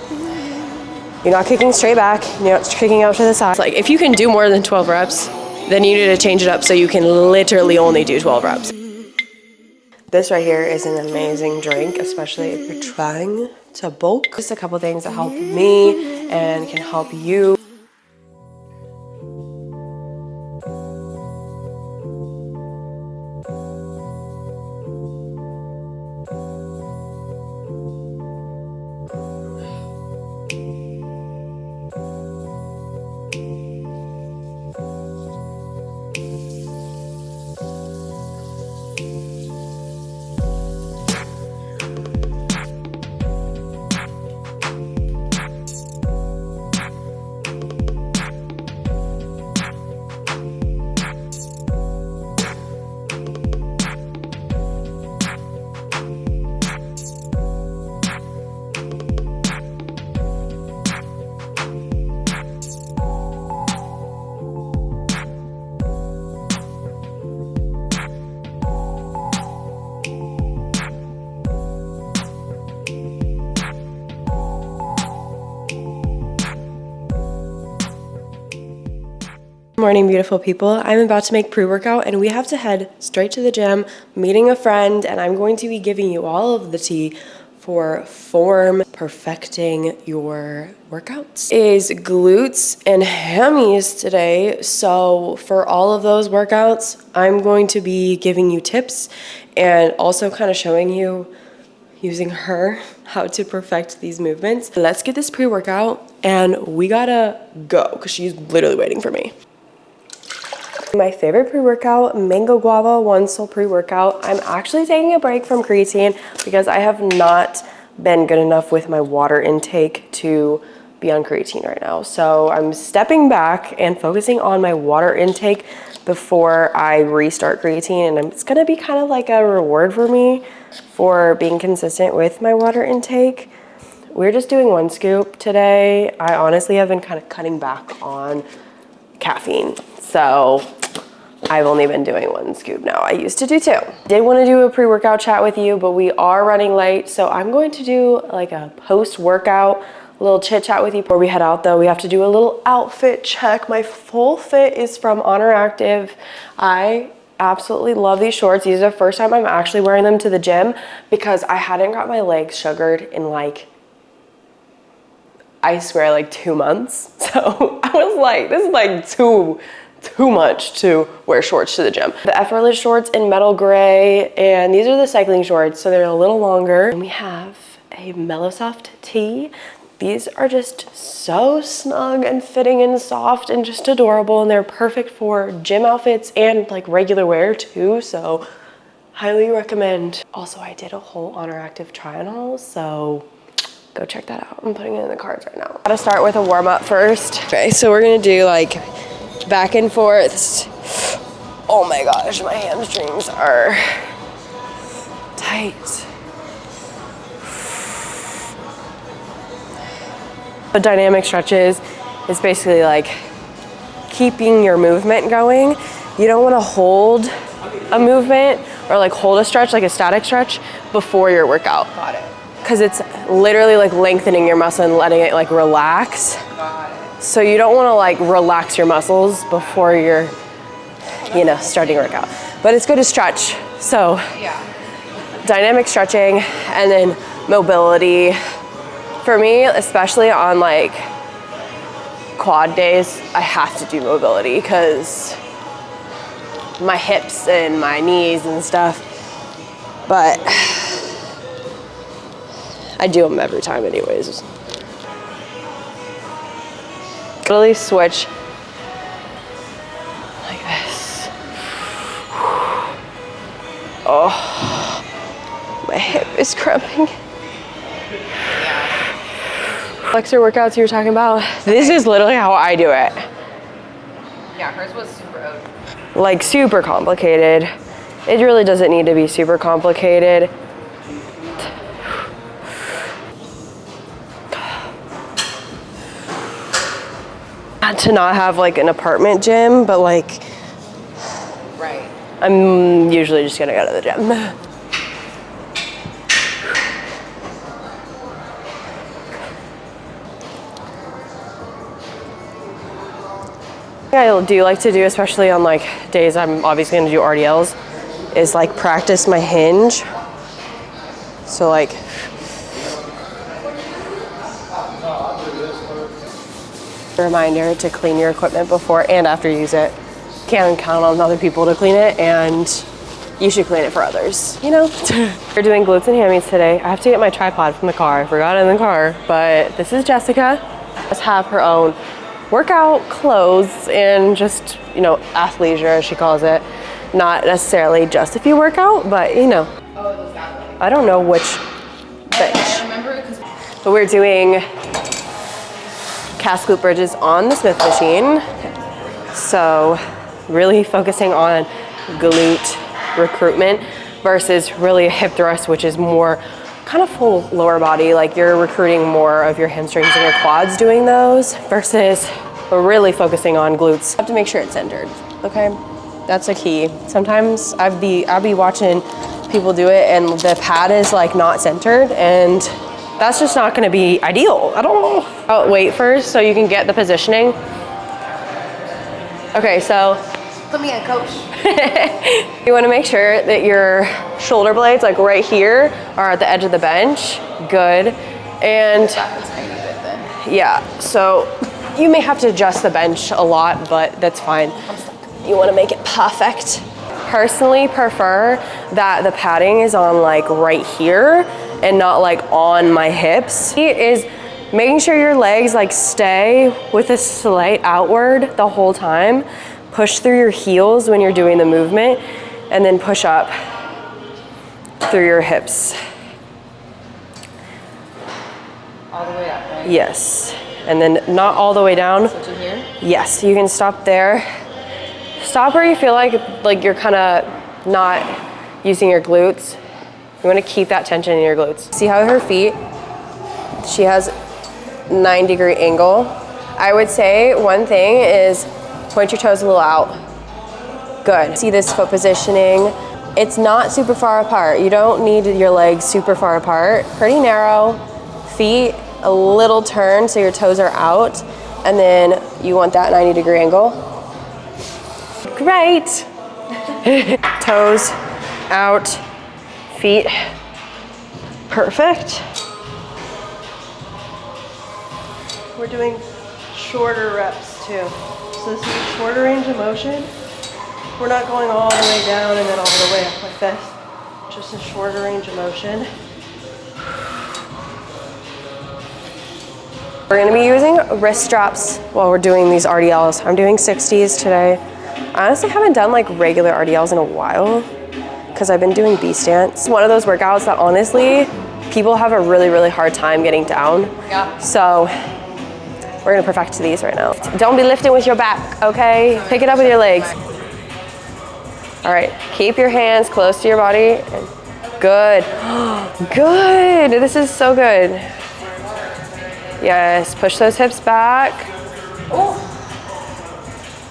You're not kicking straight back. You're not kicking out to the side. Like, if you can do more than 12 reps, then you need to change it up so you can literally only do 12 reps. This right here is an amazing drink, especially if you're trying to bulk. Just a couple things that help me and can help you. Morning, beautiful people. I'm about to make pre-workout and we have to head straight to the gym, meeting a friend, and I'm going to be giving you all of the tea for form perfecting your workouts. Is glutes and hammies today. So for all of those workouts, I'm going to be giving you tips and also kind of showing you using her how to perfect these movements. Let's get this pre-workout and we gotta go because she's literally waiting for me. My favorite pre-workout, Mango Guava One Soul pre-workout. I'm actually taking a break from creatine because I have not been good enough with my water intake to be on creatine right now. So I'm stepping back and focusing on my water intake before I restart creatine. And it's gonna be kind of like a reward for me for being consistent with my water intake. We're just doing 1 scoop today. I honestly have been kind of cutting back on caffeine. So I've only been doing 1 scoop now. I used to do 2. Did want to do a pre-workout chat with you, but we are running late. So I'm going to do like a post-workout little chit chat with you. Before we head out though, we have to do a little outfit check. My full fit is from Honor Active. I absolutely love these shorts. These are the first time I'm actually wearing them to the gym because I hadn't got my legs sugared in like, I swear, like 2 months. So I was like, this is like too much to wear shorts to the gym. The Effortless shorts in metal gray, and these are the cycling shorts, so they're a little longer. And we have a Mellow Soft tee. These are just so snug and fitting and soft and just adorable, and they're perfect for gym outfits and like regular wear too, so highly recommend. Also, I did a whole Honor Active try-on haul, so go check that out. I'm putting it in the cards right now. Gotta start with a warm-up first. Okay, so we're gonna do like back and forths. Oh my gosh, my hamstrings are tight. The dynamic stretches is basically like keeping your movement going. You don't want to hold a movement or like hold a stretch, like a static stretch, before your workout. Got it. Because it's literally like lengthening your muscle and letting it like relax. Got it. So you don't want to like relax your muscles before you're, you know, starting a workout. But it's good to stretch. So yeah, dynamic stretching and then mobility. For me, especially on like quad days, I have to do mobility because my hips and my knees and stuff. But I do them every time anyways. Really switch like this. Oh, my hip is cramping. Flexor workouts you were talking about, this is literally how I do it. Yeah, hers was super like super complicated. It really doesn't need to be super complicated. To not have like an apartment gym, but like, right. I'm usually just gonna go to the gym. I do like to do, especially on like days I'm obviously gonna do RDLs, is like practice my hinge. So like, reminder to clean your equipment before and after you use it. Can't count on other people to clean it, and you should clean it for others, you know? We're doing glutes and hammies today. I have to get my tripod from the car. I forgot it in the car, but this is Jessica. Let's have her own workout clothes and just, you know, athleisure as she calls it. Not necessarily just if you work out, but you know. Oh, it was that way. I don't know which bench. I remember it because. But we're doing calf glute bridges on the Smith machine. So really focusing on glute recruitment versus really a hip thrust, which is more kind of full lower body. Like you're recruiting more of your hamstrings and your quads doing those versus really focusing on glutes. You have to make sure it's centered, okay? That's a key. Sometimes I'll be watching people do it and the pad is like not centered, and that's just not gonna be ideal. I don't know. I'll wait first so you can get the positioning. Okay, so. Put me in, coach. You wanna make sure that your shoulder blades, like right here, are at the edge of the bench. Good. And Back a tiny bit then. yeah, so you may have to adjust the bench a lot, but that's fine. You wanna make it perfect. Personally prefer that the padding is on like right here and not like on my hips. It is making sure your legs like stay with a slight outward the whole time. Push through your heels when you're doing the movement, and then push up through your hips. All the way up, right? Yes, and then not all the way down. So to here? Yes, you can stop there. Stop where you feel like you're kind of not using your glutes. You want to keep that tension in your glutes. See how her feet, she has 9-degree angle. I would say one thing is point your toes a little out. Good. See this foot positioning? It's not super far apart. You don't need your legs super far apart. Pretty narrow, feet a little turn so your toes are out, and then you want that 90-degree angle. Great. Toes out, feet. Perfect. We're doing shorter reps too. So this is a shorter range of motion. We're not going all the way down and then all the way up like this. Just a shorter range of motion. We're gonna be using wrist straps while we're doing these RDLs. I'm doing 60s today. I honestly haven't done like regular RDLs in a while because I've been doing B stance. It's one of those workouts that honestly, people have a really, really hard time getting down. Yeah. So we're gonna perfect these right now. Don't be lifting with your back, okay? Pick it up with your legs. All right, keep your hands close to your body. Good, good, this is so good. Yes, push those hips back.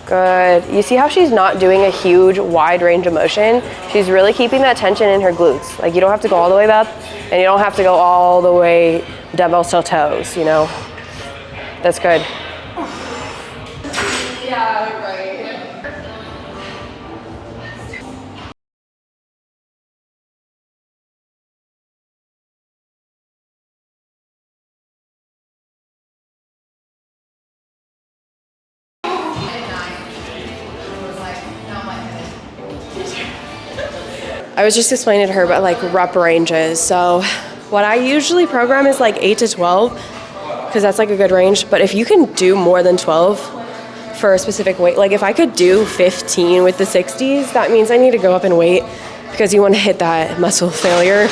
Good. You see how she's not doing a huge wide range of motion? She's really keeping that tension in her glutes. Like you don't have to go all the way up and you don't have to go all the way dumbbells till toes, you know? That's good. Yeah, right. I was just explaining to her about like rep ranges. So what I usually program is like 8 to 12 because that's like a good range. But if you can do more than 12 for a specific weight, like if I could do 15 with the 60s, that means I need to go up in weight because you want to hit that muscle failure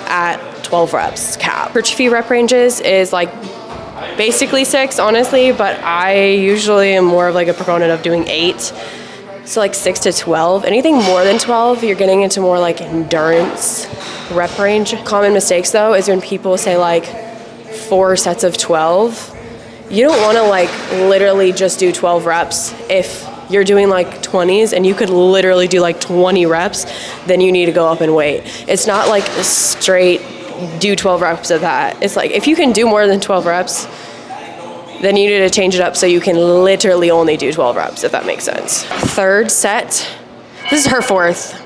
at 12 reps cap. Hypertrophy rep ranges is like basically 6, honestly, but I usually am more of like a proponent of doing 8. So like 6 to 12. Anything more than 12, you're getting into more like endurance rep range. Common mistakes though is when people say like 4 sets of 12. You don't want to like literally just do 12 reps. If you're doing like 20s and you could literally do like 20 reps, then you need to go up in weight. It's not like straight do 12 reps of that. It's like if you can do more than 12 reps, then you need to change it up so you can literally only do 12 reps, if that makes sense. Third set. This is her fourth.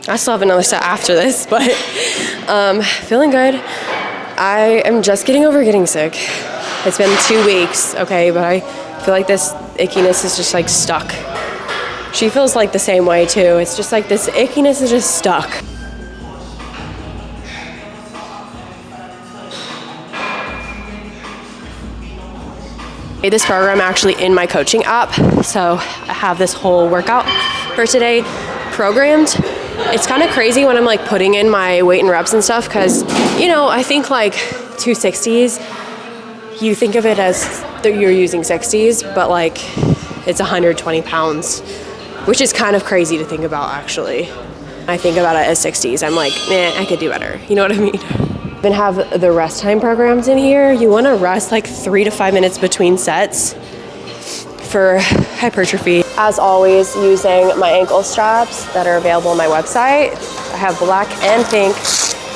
I still have another set after this, but feeling good. I am just getting over getting sick. It's been 2 weeks, okay, but I feel like this ickiness is just like stuck. She feels like the same way too. It's just like this ickiness is just stuck. I made this program actually in my coaching app, so I have this whole workout for today programmed. It's kind of crazy when I'm like putting in my weight and reps and stuff, because you know, I think like 260s, you think of it as that you're using 60s, but like it's 120 pounds, which is kind of crazy to think about actually. I think about it as 60s. I'm like, I could do better. You know what I mean? Then have the rest time programs in here. You want to rest like 3 to 5 minutes between sets for hypertrophy. As always, using my ankle straps that are available on my website. I have black and pink.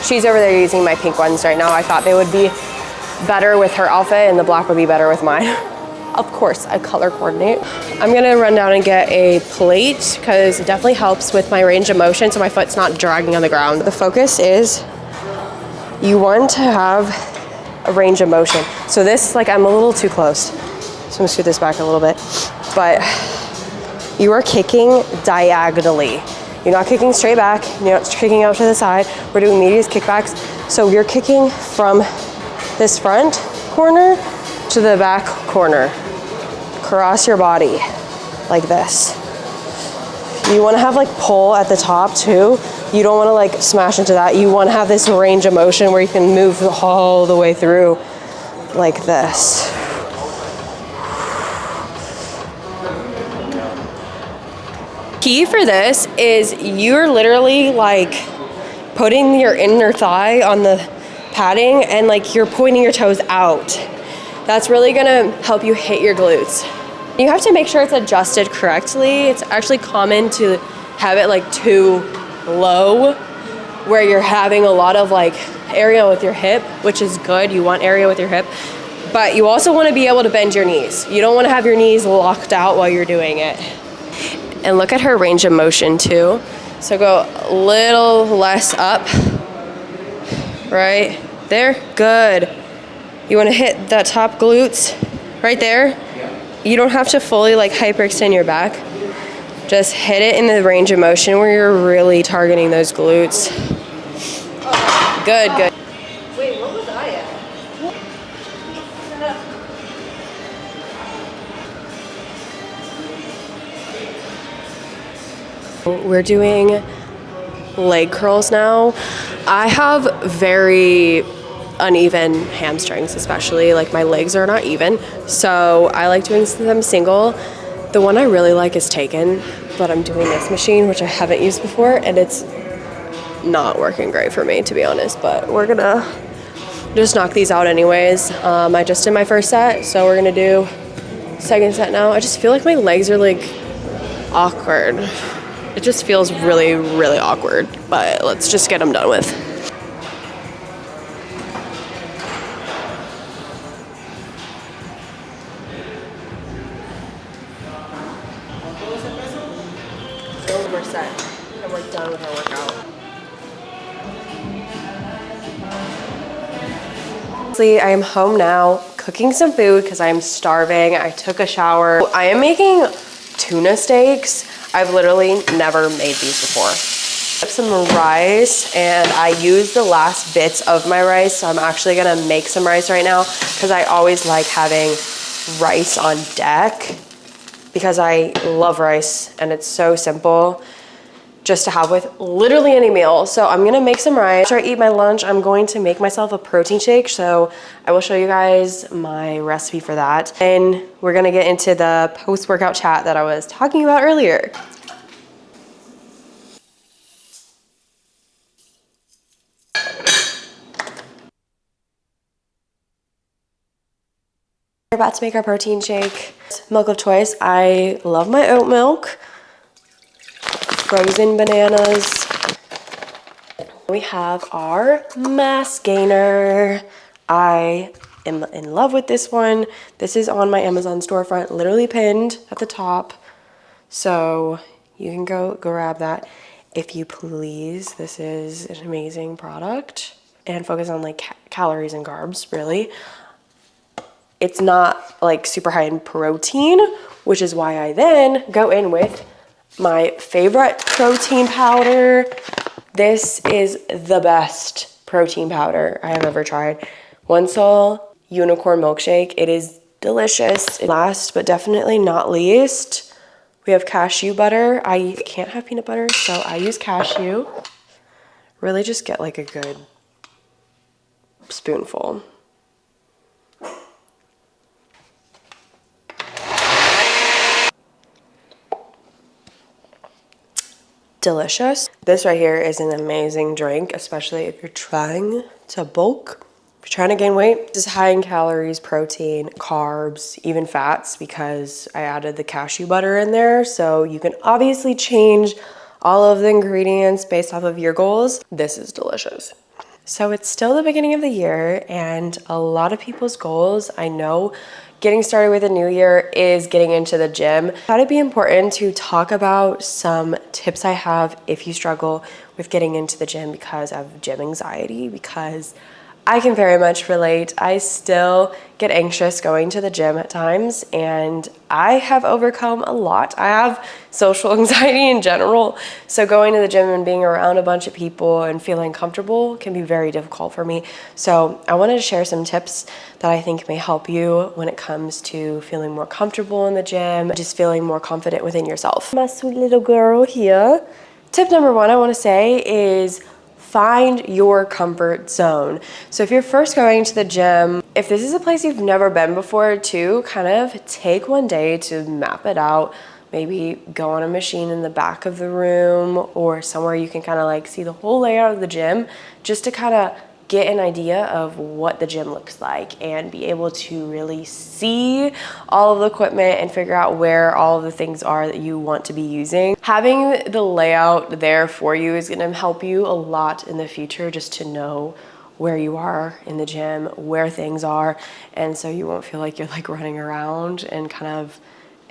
She's over there using my pink ones right now. I thought they would be better with her outfit and the black would be better with mine. Of course, I color coordinate. I'm gonna run down and get a plate because it definitely helps with my range of motion so my foot's not dragging on the ground. The focus is you want to have a range of motion. So this, like, I'm a little too close. So I'm gonna scoot this back a little bit. But you are kicking diagonally. You're not kicking straight back, you're not kicking out to the side. We're doing medius kickbacks. So you're kicking from this front corner to the back corner. Cross your body like this. You wanna have like pull at the top too. You don't wanna like smash into that. You wanna have this range of motion where you can move all the way through like this. Key for this is you're literally like putting your inner thigh on the padding and like you're pointing your toes out. That's really gonna help you hit your glutes. You have to make sure it's adjusted correctly. It's actually common to have it like too low where you're having a lot of like area with your hip, which is good. You want area with your hip, but you also want to be able to bend your knees. You don't want to have your knees locked out while you're doing it. And look at her range of motion too. So go a little less up, right there, good. You want to hit that top glutes right there. You don't have to fully like hyperextend your back. Just hit it in the range of motion where you're really targeting those glutes. Good, good. Wait, what was I at? We're doing leg curls now. I have very uneven hamstrings, especially like my legs are not even, so I like doing them single. The one I really like is taken, but I'm doing this machine which I haven't used before and it's not working great for me, to be honest, but we're gonna just knock these out anyways. I just did my first set, so we're gonna do second set now. I just feel like my legs are like awkward. It just feels really, really awkward, but let's just get them done with. We're set and we're done with our workout. I am home now cooking some food because I am starving. I took a shower. I am making tuna steaks. I've literally never made these before. I have some rice and I used the last bits of my rice, so I'm actually gonna make some rice right now because I always like having rice on deck because I love rice and it's so simple just to have with literally any meal. So I'm gonna make some rice. After I eat my lunch, I'm going to make myself a protein shake. So I will show you guys my recipe for that. And we're gonna get into the post-workout chat that I was talking about earlier. We're about to make our protein shake. Milk of choice, I love my oat milk. Frozen bananas. We have our mass gainer. I am in love with this one. This is on my Amazon storefront, literally pinned at the top. So you can go grab that if you please. This is an amazing product and focus on like calories and carbs, really. It's not like super high in protein, which is why I then go in with my favorite protein powder. This is the best protein powder I have ever tried. One Soul Unicorn Milkshake. It is delicious. Last but definitely not least, we have cashew butter. I can't have peanut butter, so I use cashew. Really just get like a good spoonful. Delicious. This right here is an amazing drink, especially if you're trying to bulk. If you're trying to gain weight, it's high in calories, protein, carbs, even fats, because I added the cashew butter in there. So you can obviously change all of the ingredients based off of your goals. This is delicious. So it's still the beginning of the year, and a lot of people's goals, I know, getting started with a new year is getting into the gym. I thought it'd be important to talk about some tips I have if you struggle with getting into the gym because of gym anxiety, because I can very much relate. I still get anxious going to the gym at times, and I have overcome a lot. I have social anxiety in general, so going to the gym and being around a bunch of people and feeling comfortable can be very difficult for me. So I wanted to share some tips that I think may help you when it comes to feeling more comfortable in the gym, just feeling more confident within yourself. My sweet little girl here. Tip number one I want to say is find your comfort zone. So if you're first going to the gym, if this is a place you've never been before too, kind of take one day to map it out. Maybe go on a machine in the back of the room or somewhere you can kind of like see the whole layout of the gym, just to kind of get an idea of what the gym looks like and be able to really see all of the equipment and figure out where all of the things are that you want to be using. Having the layout there for you is going to help you a lot in the future, just to know where you are in the gym, where things are, and so you won't feel like you're like running around and kind of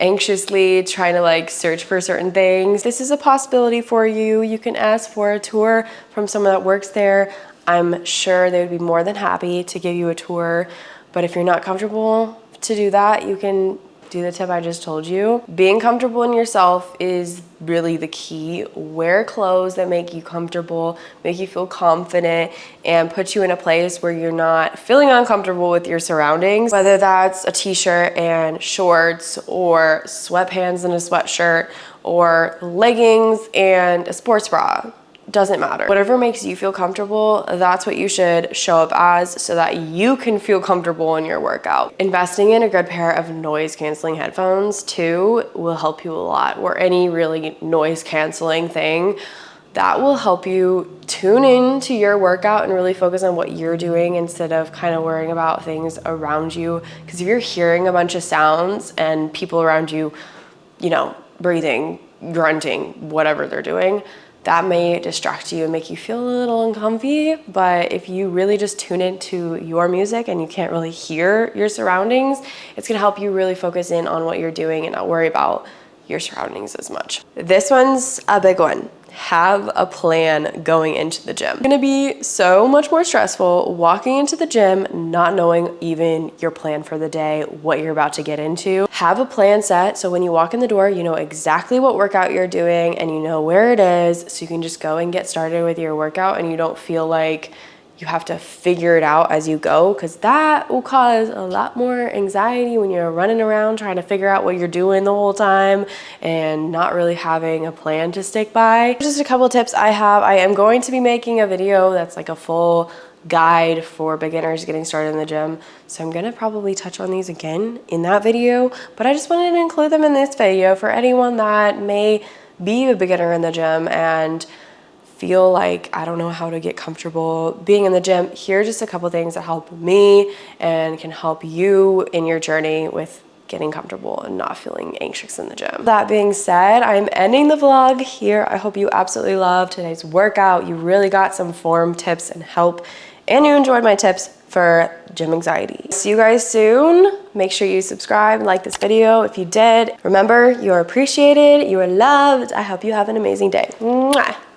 anxiously trying to like search for certain things. This is a possibility for you. You can ask for a tour from someone that works there. I'm sure they would be more than happy to give you a tour, but if you're not comfortable to do that, you can do the tip I just told you. Being comfortable in yourself is really the key. Wear clothes that make you comfortable, make you feel confident, and put you in a place where you're not feeling uncomfortable with your surroundings, whether that's a t-shirt and shorts or sweatpants and a sweatshirt or leggings and a sports bra. Doesn't matter. Whatever makes you feel comfortable, that's what you should show up as, so that you can feel comfortable in your workout. Investing in a good pair of noise canceling headphones too will help you a lot, or any really noise canceling thing. That will help you tune in to your workout and really focus on what you're doing instead of kind of worrying about things around you. Because if you're hearing a bunch of sounds and people around you, you know, breathing, grunting, whatever they're doing, that may distract you and make you feel a little uncomfy. But if you really just tune into your music and you can't really hear your surroundings, it's gonna help you really focus in on what you're doing and not worry about your surroundings as much. This one's a big one. Have a plan going into the gym. It's gonna be so much more stressful walking into the gym, not knowing even your plan for the day, what you're about to get into. Have a plan set so when you walk in the door, you know exactly what workout you're doing and you know where it is, so you can just go and get started with your workout and you don't feel like you have to figure it out as you go, because that will cause a lot more anxiety when you're running around trying to figure out what you're doing the whole time and not really having a plan to stick by. Just a couple of tips I have. I am going to be making a video that's like a full guide for beginners getting started in the gym, so I'm gonna probably touch on these again in that video, but I just wanted to include them in this video for anyone that may be a beginner in the gym and feel like I don't know how to get comfortable being in the gym. Here are just a couple things that help me and can help you in your journey with getting comfortable and not feeling anxious in the gym. That being said, I'm ending the vlog here. I hope you absolutely loved today's workout. You really got some form, tips, and help, and you enjoyed my tips. for gym anxiety. See you guys soon. Make sure you subscribe, like this video if you did. Remember, you are appreciated, you are loved. I hope you have an amazing day. Mwah.